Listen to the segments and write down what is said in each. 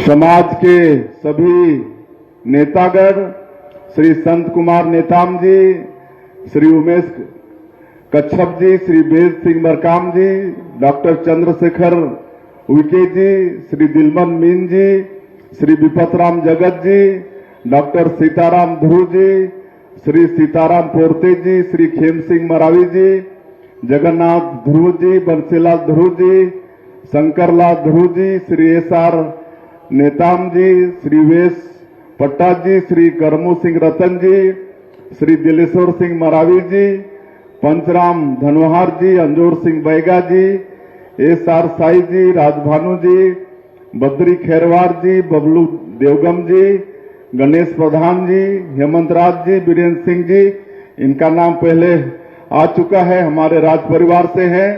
समाज के सभी नेतागण, श्री संत कुमार नेताम जी, श्री उमेश कच्छप जी, श्री वेद सिंह मरकाम जी, डॉक्टर चंद्रशेखर उइके जी, श्री दिलमन मीन जी, श्री विपतराम जगत जी, डॉक्टर सीताराम ध्रुव जी, श्री सीताराम पोरते जी, श्री खेम सिंह मरावी जी, जगन्नाथ ध्रुव जी, बंसीलाल ध्रुव जी, शंकरलाल ध्रुव जी, श्री एस.आर. नेताम जी, श्री वेश पट्टा जी, श्री करमू सिंह रतन जी, श्री दिलेश्वर सिंह मरावी जी, पंचराम धनोहर जी, अंजोर सिंह बैगा जी, एस.आर. साई जी, राजभानु जी, बद्री खेरवार जी, बबलू देवगम जी, गणेश प्रधान जी, हेमंत राज जी, बीरेन्द्र सिंह जी, इनका नाम पहले आ चुका है, हमारे राज परिवार से हैं।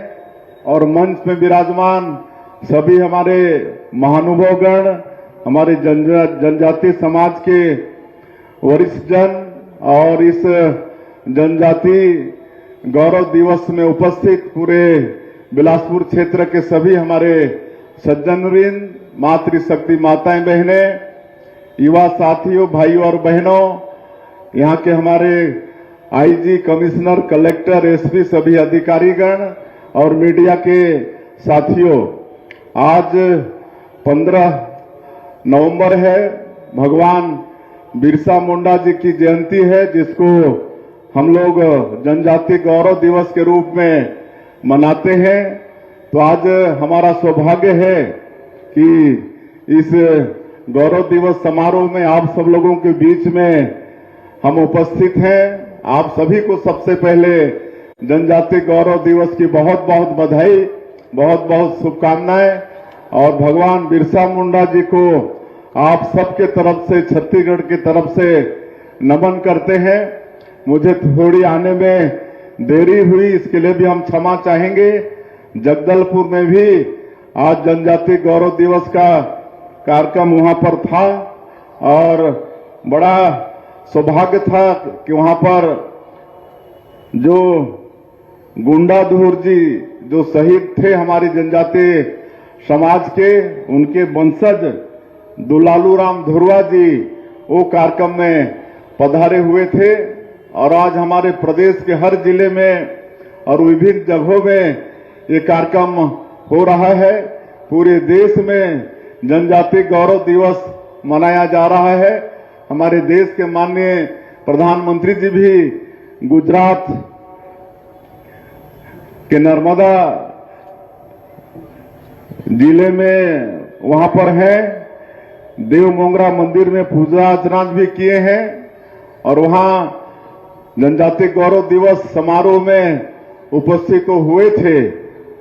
और मंच में विराजमान सभी हमारे महानुभावगण, हमारे जनजाति समाज के वरिष्ठ जन और इस जनजाति गौरव दिवस में उपस्थित पूरे बिलासपुर क्षेत्र के सभी हमारे सज्जनवृंद, मातृशक्ति माताएं बहनें, युवा साथियों, भाइयों और बहनों, यहाँ के हमारे आईजी, कमिश्नर, कलेक्टर, एसपी, सभी अधिकारीगण और मीडिया के साथियों, आज 15 नवंबर है, भगवान बिरसा मुंडा जी की जयंती है, जिसको हम लोग जनजाति गौरव दिवस के रूप में मनाते हैं। तो आज हमारा सौभाग्य है कि इस गौरव दिवस समारोह में आप सब लोगों के बीच में हम उपस्थित हैं। आप सभी को सबसे पहले जनजाति गौरव दिवस की बहुत बहुत बधाई, बहुत बहुत शुभकामनाएं। और भगवान बिरसा मुंडा जी को आप सबके तरफ से, छत्तीसगढ़ की तरफ से नमन करते हैं। मुझे थोड़ी आने में देरी हुई, इसके लिए भी हम क्षमा चाहेंगे। जगदलपुर में भी आज जनजाति गौरव दिवस का कार्यक्रम वहां पर था और बड़ा सौभाग्य था कि वहां पर जो गुंडाधुर जी जो शहीद थे हमारी जनजाति समाज के, उनके वंशज दुलालू राम धुरवा जी वो कार्यक्रम में पधारे हुए थे। और आज हमारे प्रदेश के हर जिले में और विभिन्न जगहों में ये कार्यक्रम हो रहा है। पूरे देश में जनजाति गौरव दिवस मनाया जा रहा है। हमारे देश के माननीय प्रधानमंत्री जी भी गुजरात के नर्मदा जिले में वहां पर हैं, देव मोंगरा मंदिर में पूजा अर्चना भी किए हैं और वहां जनजाति गौरव दिवस समारोह में उपस्थित तो हुए थे।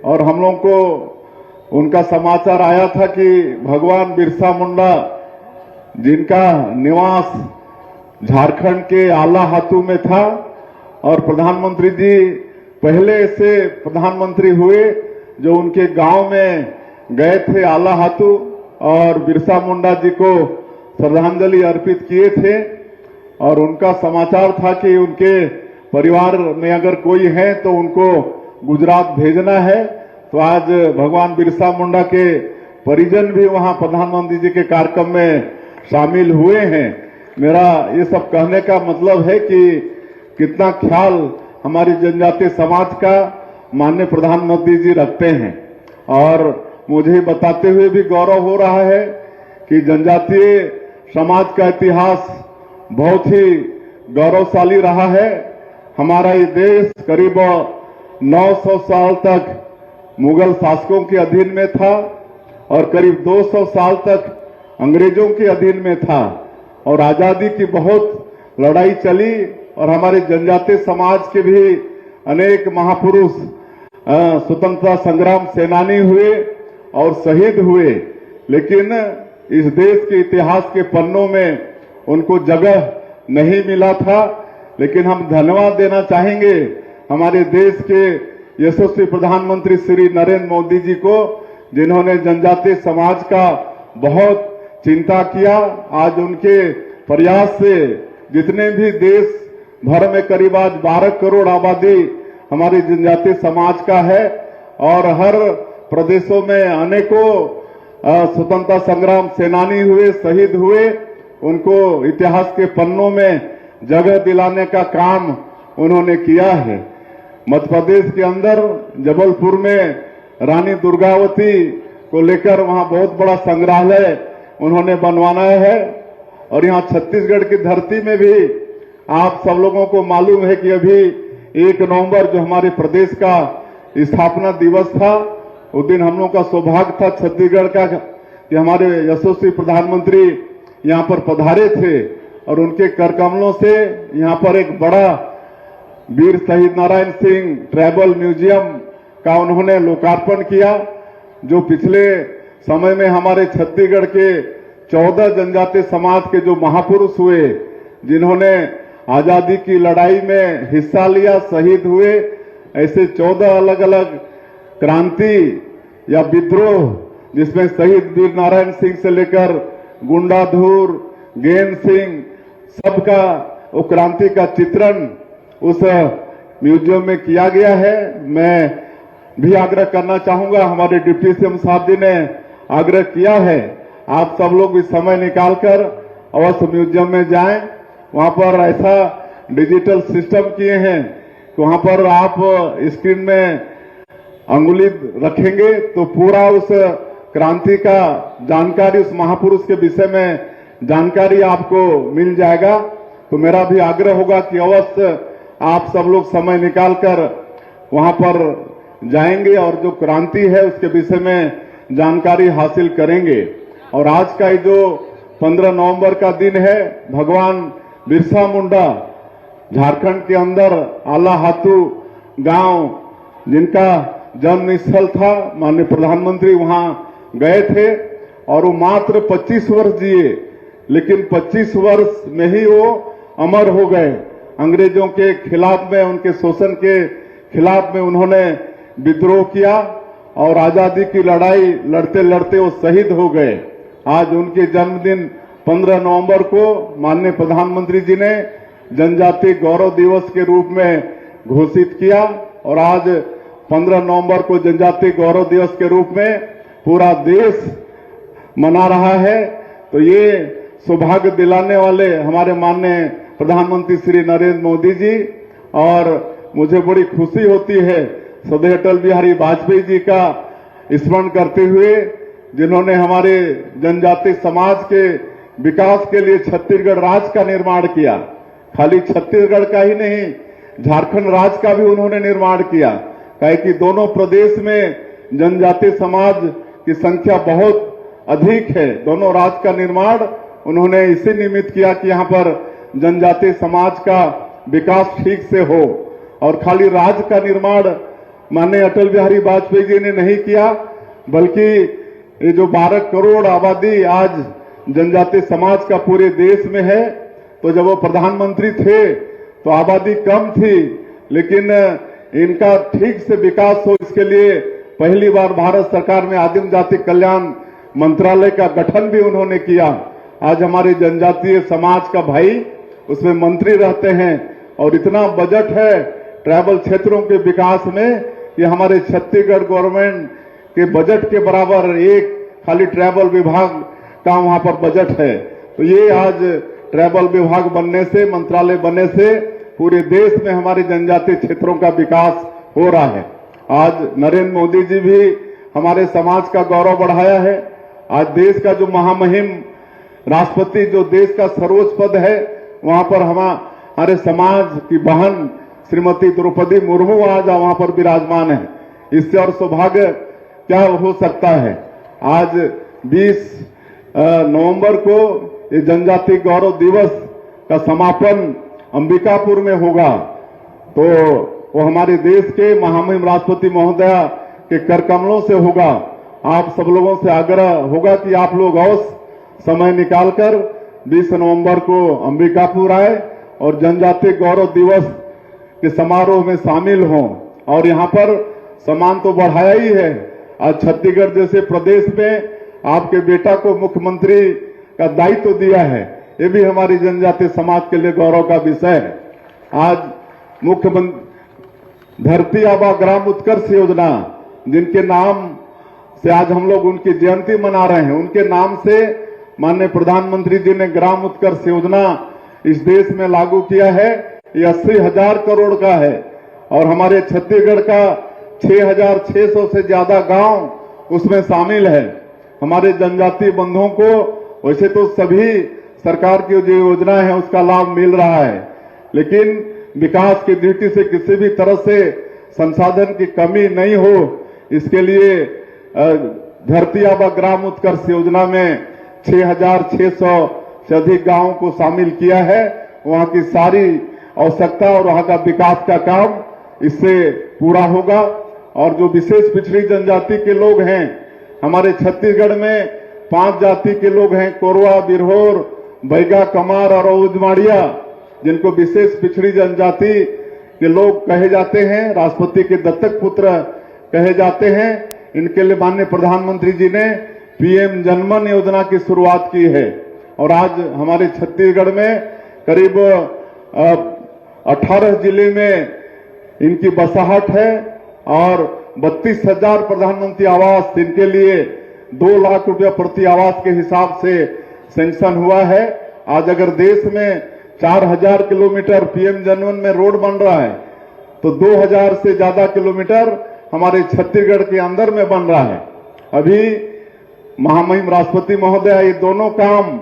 और हम लोगों को उनका समाचार आया था कि भगवान बिरसा मुंडा, जिनका निवास झारखंड के आला हातू में था, और प्रधानमंत्री जी पहले से प्रधानमंत्री हुए जो उनके गांव में गए थे आला हातू और बिरसा मुंडा जी को श्रद्धांजलि अर्पित किए थे। और उनका समाचार था कि उनके परिवार में अगर कोई है तो उनको गुजरात भेजना है। तो आज भगवान बिरसा मुंडा के परिजन भी वहां प्रधानमंत्री जी के कार्यक्रम में शामिल हुए हैं। मेरा ये सब कहने का मतलब है कि कितना ख्याल हमारी जनजाति समाज का माननीय प्रधानमंत्री जी रखते हैं। और मुझे बताते हुए भी गौरव हो रहा है कि जनजातीय समाज का इतिहास बहुत ही गौरवशाली रहा है। हमारा ये देश करीब 900 साल तक मुगल शासकों के अधीन में था और करीब 200 साल तक अंग्रेजों के अधीन में था। और आजादी की बहुत लड़ाई चली और हमारे जनजातीय समाज के भी अनेक महापुरुष स्वतंत्रता संग्राम सेनानी हुए और शहीद हुए, लेकिन इस देश के इतिहास के पन्नों में उनको जगह नहीं मिला था। लेकिन हम धन्यवाद देना चाहेंगे हमारे देश के यशस्वी प्रधानमंत्री श्री नरेंद्र मोदी जी को, जिन्होंने जनजातीय समाज का बहुत चिंता किया। आज उनके प्रयास से जितने भी देश भर में करीब आज 12 करोड़ आबादी हमारी जनजातीय समाज का है और हर प्रदेशों में अनेकों स्वतंत्रता संग्राम सेनानी हुए, शहीद हुए, उनको इतिहास के पन्नों में जगह दिलाने का काम उन्होंने किया है। मध्य प्रदेश के अंदर जबलपुर में रानी दुर्गावती को लेकर वहां बहुत बड़ा संग्रहालय उन्होंने बनवाना है। और यहाँ छत्तीसगढ़ की धरती में भी आप सब लोगों को मालूम है कि अभी 1 नवंबर जो हमारे प्रदेश का स्थापना दिवस था, उस दिन हम लोग का सौभाग्य था छत्तीसगढ़ का कि हमारे यशस्वी प्रधानमंत्री यहाँ पर पधारे थे और उनके करकमलों से यहाँ पर एक बड़ा वीर शहीद नारायण सिंह ट्राइबल म्यूजियम का उन्होंने लोकार्पण किया, जो पिछले समय में हमारे छत्तीसगढ़ के 14 जनजातीय समाज के जो महापुरुष हुए, जिन्होंने आजादी की लड़ाई में हिस्सा लिया, शहीद हुए, ऐसे 14 अलग अलग क्रांति या विद्रोह, जिसमें शहीद वीर नारायण सिंह से लेकर गुंडाधुर, गेंद सिंह, सबका वो क्रांति का चित्रण उस म्यूजियम में किया गया है। मैं भी आग्रह करना चाहूंगा, हमारे डिप्टी सीएम साहब जी ने आग्रह किया है, आप सब लोग भी समय निकालकर अवश्य म्यूजियम में जाएं। वहां पर ऐसा डिजिटल सिस्टम किए हैं कि वहां पर आप स्क्रीन में अंगुली रखेंगे तो पूरा उस क्रांति का जानकारी, उस महापुरुष के विषय में जानकारी आपको मिल जाएगा। तो मेरा भी आग्रह होगा कि अवश्य आप सब लोग समय निकालकर वहां पर जाएंगे और जो क्रांति है उसके विषय में जानकारी हासिल करेंगे। और आज का जो 15 नवंबर का दिन है, भगवान बिरसा मुंडा झारखंड के अंदर आला हाथू गांव, जिनका जन्म स्थल था, माननीय प्रधानमंत्री वहां गए थे और वो मात्र 25 वर्ष जिए, लेकिन 25 वर्ष में ही वो अमर हो गए। अंग्रेजों के खिलाफ में, उनके शोषण के खिलाफ में उन्होंने विद्रोह किया और आजादी की लड़ाई लड़ते लड़ते वो शहीद हो गए। आज उनके जन्मदिन 15 नवंबर को माननीय प्रधानमंत्री जी ने जनजातीय गौरव दिवस के रूप में घोषित किया और आज 15 नवंबर को जनजातीय गौरव दिवस के रूप में पूरा देश मना रहा है। तो ये सौभाग्य दिलाने वाले हमारे माननीय प्रधानमंत्री श्री नरेंद्र मोदी जी, और मुझे बड़ी खुशी होती है श्रद्धेय अटल बिहारी वाजपेयी जी का स्मरण करते हुए, जिन्होंने हमारे जनजातीय समाज के विकास के लिए छत्तीसगढ़ राज्य का निर्माण किया। खाली छत्तीसगढ़ का ही नहीं, झारखंड राज्य का भी उन्होंने निर्माण किया, काहे कि दोनों प्रदेश में जनजातीय समाज की संख्या बहुत अधिक है। दोनों राज्य का निर्माण उन्होंने इसी निमित्त किया कि यहाँ पर जनजातीय समाज का विकास ठीक से हो। और खाली राज्य का निर्माण माननीय अटल बिहारी वाजपेयी जी ने नहीं किया, बल्कि ये जो 12 करोड़ आबादी आज जनजातीय समाज का पूरे देश में है, तो जब वो प्रधानमंत्री थे तो आबादी कम थी, लेकिन इनका ठीक से विकास हो, इसके लिए पहली बार भारत सरकार में आदिम जाति कल्याण मंत्रालय का गठन भी उन्होंने किया। आज हमारे जनजातीय समाज का भाई उसमें मंत्री रहते हैं और इतना बजट है ट्राइबल क्षेत्रों के विकास में कि हमारे छत्तीसगढ़ गवर्नमेंट के बजट के बराबर एक खाली ट्राइबल विभाग का वहां पर बजट है। तो ये आज ट्राइबल विभाग बनने से, मंत्रालय बनने से पूरे देश में हमारे जनजातीय क्षेत्रों का विकास हो रहा है। आज नरेंद्र मोदी जी भी हमारे समाज का गौरव बढ़ाया है। आज देश का जो महामहिम राष्ट्रपति, जो देश का सर्वोच्च पद है, वहां पर हमारे समाज की बहन श्रीमती द्रौपदी मुर्मू आज वहां पर विराजमान है। इससे और सौभाग्य क्या हो सकता है। आज 20 नवंबर को ये जनजातीय गौरव दिवस का समापन अंबिकापुर में होगा, तो वो हमारे देश के महामहिम राष्ट्रपति महोदया के करकमलों से होगा। आप सब लोगों से आग्रह होगा कि आप लोग अवश्य समय निकालकर 20 नवंबर को अंबिकापुर आए और जनजातीय गौरव दिवस के समारोह में शामिल हों। और यहाँ पर सम्मान तो बढ़ाया ही है। आज छत्तीसगढ़ जैसे प्रदेश में आपके बेटा को मुख्यमंत्री का दायित्व दिया है, ये भी हमारी जनजातीय समाज के लिए गौरव का विषय है। आज मुख्यमंत्री धरती आबा ग्राम उत्कर्ष योजना, जिनके नाम से आज हम लोग उनकी जयंती मना रहे हैं। उनके नाम से माननीय प्रधानमंत्री जी ने ग्राम उत्कर्ष योजना इस देश में लागू किया है। ये 80,000 करोड़ का है और हमारे छत्तीसगढ़ का 6,600 से ज्यादा गांव उसमें शामिल है। हमारे जनजातीय बंधुओं को वैसे तो सभी सरकार की जो योजना है उसका लाभ मिल रहा है, लेकिन विकास की दृष्टि से किसी भी तरह से संसाधन की कमी नहीं हो, इसके लिए धरती आबा ग्राम उत्कर्ष योजना में 6,600 से अधिक गांवों को शामिल किया है। वहां की सारी आवश्यकता और वहां का विकास का काम इससे पूरा होगा। और जो विशेष पिछड़ी जनजाति के लोग हैं, हमारे छत्तीसगढ़ में 5 जाति के लोग हैं, कोरवा, बिरहोर, बैगा, कमार और उजमाड़िया, जिनको विशेष पिछड़ी जनजाति के लोग कहे जाते हैं, राष्ट्रपति के दत्तक पुत्र कहे जाते हैं। इनके लिए माननीय प्रधानमंत्री जी ने पीएम जनमन योजना की शुरुआत की है और आज हमारे छत्तीसगढ़ में करीब 18 जिले में इनकी बसाहट है और 32,000 प्रधानमंत्री आवास इनके लिए 2 लाख रुपया प्रति आवास के हिसाब से सैंक्शन हुआ है। आज अगर देश में 4,000 किलोमीटर पीएम जनमन में रोड बन रहा है तो 2,000 से ज्यादा किलोमीटर हमारे छत्तीसगढ़ के अंदर में बन रहा है। अभी महामहिम राष्ट्रपति महोदय ये दोनों काम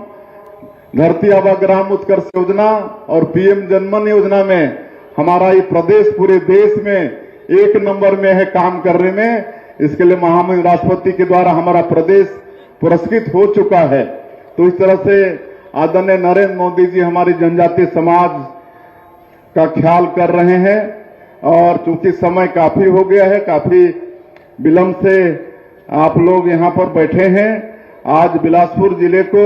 धरती आबा ग्राम उत्कर्ष योजना और पीएम जनमन योजना में हमारा ये प्रदेश पूरे देश में 1 नंबर में है काम करने में। इसके लिए महामहिम राष्ट्रपति के द्वारा हमारा प्रदेश पुरस्कृत हो चुका है। तो इस तरह से आदरणीय नरेंद्र मोदी जी हमारी जनजातीय समाज का ख्याल कर रहे हैं और चूंकि समय काफी हो गया है, काफी विलंब से आप लोग यहां पर बैठे हैं। आज बिलासपुर जिले को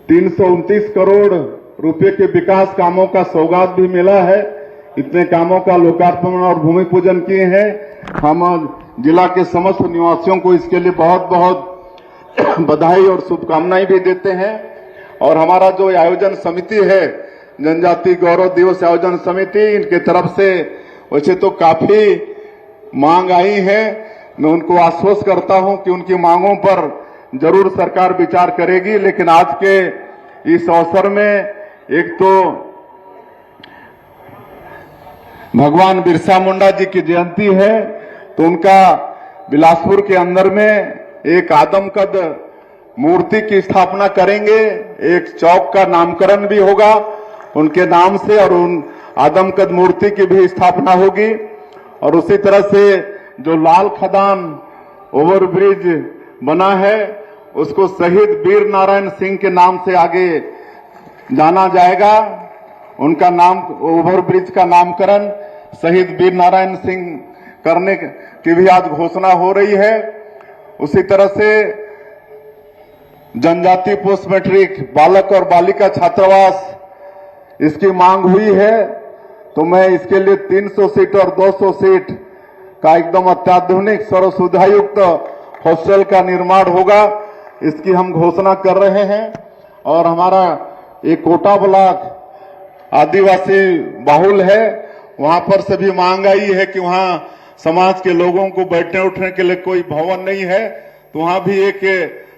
329 करोड़ रुपए के विकास कामों का सौगात भी मिला है। इतने कामों का लोकार्पण और भूमि पूजन किए हैं। हम जिला के समस्त निवासियों को इसके लिए बहुत बहुत बधाई और शुभकामनाएं भी देते हैं। और हमारा जो आयोजन समिति है, जनजाति गौरव दिवस आयोजन समिति, इनके तरफ से वैसे तो काफी मांग आई है। मैं उनको आश्वस्त करता हूं कि उनकी मांगों पर जरूर सरकार विचार करेगी। लेकिन आज के इस अवसर में एक तो भगवान बिरसा मुंडा जी की जयंती है, तो उनका बिलासपुर के अंदर में एक आदमकद मूर्ति की स्थापना करेंगे। एक चौक का नामकरण भी होगा उनके नाम से और उन आदमकद मूर्ति की भी स्थापना होगी। और उसी तरह से जो लाल खदान ओवरब्रिज बना है उसको शहीद वीर नारायण सिंह के नाम से आगे जाना जाएगा। उनका नाम ओवरब्रिज का नामकरण शहीद वीर नारायण सिंह करने की भी आज घोषणा हो रही है। उसी तरह से जनजाति पोस्ट मैट्रिक बालक और बालिका छात्रावास इसकी मांग हुई है, तो मैं इसके लिए 300 सीट और 200 सीट का एकदम अत्याधुनिक सर्व सुविधायुक्त हॉस्टल का निर्माण होगा, इसकी हम घोषणा कर रहे हैं। और हमारा एक कोटा ब्लॉक आदिवासी बाहुल है, वहां पर से भी मांग आई है कि वहां समाज के लोगों को बैठने उठने के लिए कोई भवन नहीं है, तो वहां भी एक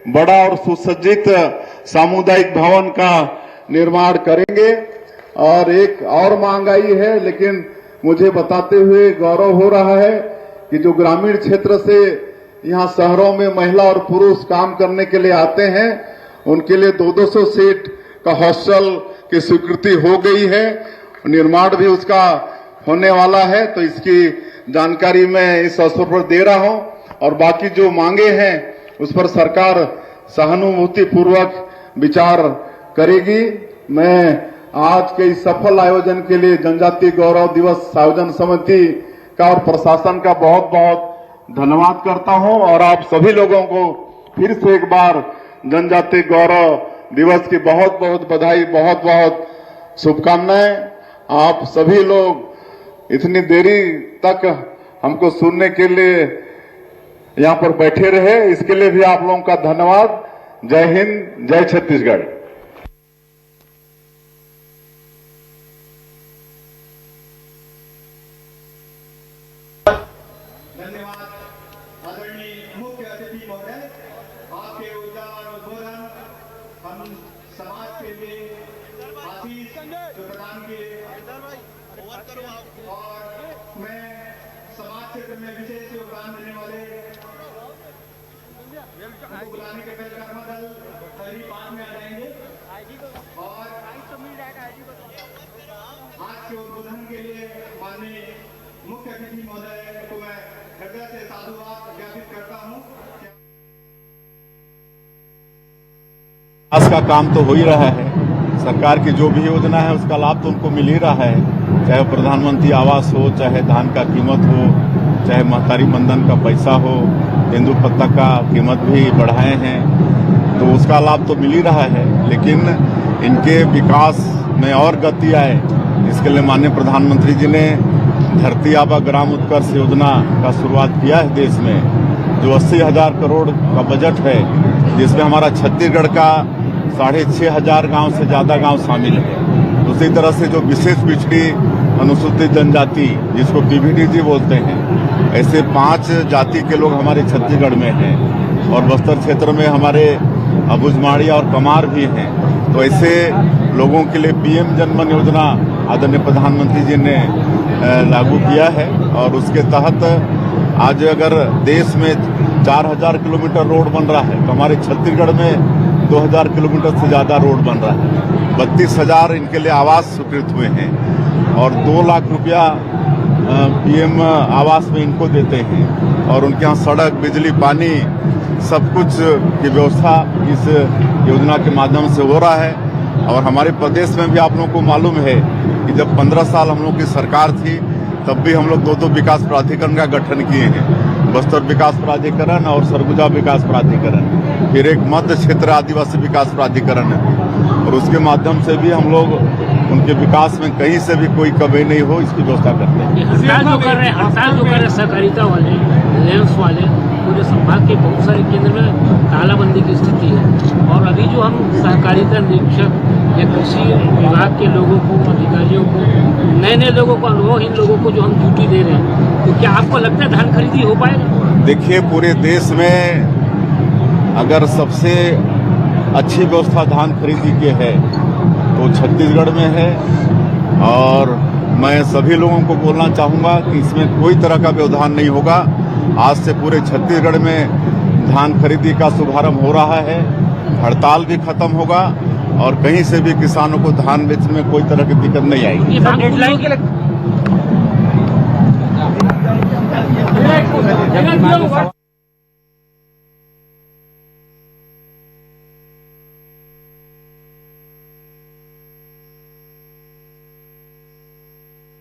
बड़ा और सुसज्जित सामुदायिक भवन का निर्माण करेंगे। और एक और मांग आई है, लेकिन मुझे बताते हुए गौरव हो रहा है कि जो ग्रामीण क्षेत्र से यहाँ शहरों में महिला और पुरुष काम करने के लिए आते हैं, उनके लिए 200 सीट का हॉस्टल की स्वीकृति हो गई है, निर्माण भी उसका होने वाला है। तो इसकी जानकारी मैं इस अवसर पर दे रहा हूं। और बाकी जो मांगे हैं उस पर सरकार सहानुभूति पूर्वक विचार करेगी। मैं आज के इस सफल आयोजन के लिए जनजातीय गौरव दिवस आयोजन समिति का और प्रशासन का बहुत बहुत धन्यवाद करता हूं। और आप सभी लोगों को फिर से एक बार जनजातीय गौरव दिवस की बहुत बहुत बधाई, बहुत बहुत शुभकामनाएं। आप सभी लोग इतनी देरी तक हमको सुनने के लिए यहाँ पर बैठे रहे, इसके लिए भी आप लोगों का धन्यवाद। जय हिंद, जय छत्तीसगढ़। धन्यवाद आदरणीय हम समाज के लिए आशीष जो प्रदान किए और मैं समाज क्षेत्र में विशेष योगदान देने वाले उनको बुलाने के पहले कर्मा दल पहली 5 में आ जाएंगे और आज के उद्बोधन के लिए माननीय मुख्य अतिथि महोदय को मैं हृदय से साधुवाद ज्ञापित करता हूँ। विकास का काम तो हो ही रहा है। सरकार की जो भी योजना है उसका लाभ तो उनको मिल ही रहा है, चाहे प्रधानमंत्री आवास हो, चाहे धान का कीमत हो, चाहे महतारी बंधन का पैसा हो, तेंदुपत्ता का कीमत भी बढ़ाए हैं, तो उसका लाभ तो मिल ही रहा है। लेकिन इनके विकास में और गति आए, इसके लिए माननीय प्रधानमंत्री जी ने धरती आबा ग्राम उत्कर्ष योजना का शुरुआत किया है देश में, जो 80,000 करोड़ का बजट है, जिसमें हमारा छत्तीसगढ़ का 6,500 गांव से ज्यादा गांव शामिल है। उसी तरह से जो विशेष पिछड़ी अनुसूचित जनजाति, जिसको पीवीडीजी बोलते हैं, ऐसे 5 जाति के लोग हमारे छत्तीसगढ़ में हैं और बस्तर क्षेत्र में हमारे अबुझमाड़िया और कमार भी हैं। तो ऐसे लोगों के लिए पीएम जनमन योजना आदरणीय प्रधानमंत्री जी ने लागू किया है और उसके तहत आज अगर देश में 4,000 किलोमीटर रोड बन रहा है तो हमारे छत्तीसगढ़ में 2,000 किलोमीटर से ज्यादा रोड बन रहा है। 32,000 इनके लिए आवास स्वीकृत हुए हैं और 2 लाख रुपया पीएम आवास में इनको देते हैं और उनके यहाँ सड़क, बिजली, पानी सब कुछ की व्यवस्था इस योजना के माध्यम से हो रहा है। और हमारे प्रदेश में भी आप लोगों को मालूम है कि जब 15 साल हम लोग की सरकार थी तब भी हम लोग 2 विकास प्राधिकरण का गठन किए हैं, बस्तर विकास प्राधिकरण और सरगुजा विकास प्राधिकरण, फिर एक मध्य क्षेत्र आदिवासी विकास प्राधिकरण है और उसके माध्यम से भी हम लोग उनके विकास में कहीं से भी कोई कमी नहीं हो इसकी व्यवस्था करते हैं। हड़ताल जो कर रहे हैं सहकारिता वाले, रिलायंस वाले, पूरे संभाग के बहुत सारे केंद्र में तालाबंदी की स्थिति है और अभी जो हम सहकारिता निरीक्षक या कृषि विभाग के लोगों को, अधिकारियों को, नए लोगों को, अनुभवहीन लोगों को जो हम ड्यूटी दे रहे हैं, तो क्या आपको लगता है धान खरीदी हो पाएगा? देखिए, पूरे देश में अगर सबसे अच्छी व्यवस्था धान खरीदी की है तो छत्तीसगढ़ में है और मैं सभी लोगों को बोलना चाहूंगा कि इसमें कोई तरह का व्यवधान नहीं होगा। आज से पूरे छत्तीसगढ़ में धान खरीदी का शुभारंभ हो रहा है, हड़ताल भी खत्म होगा और कहीं से भी किसानों को धान बेचने में कोई तरह की दिक्कत नहीं आएगी। डेडलाइन के लिए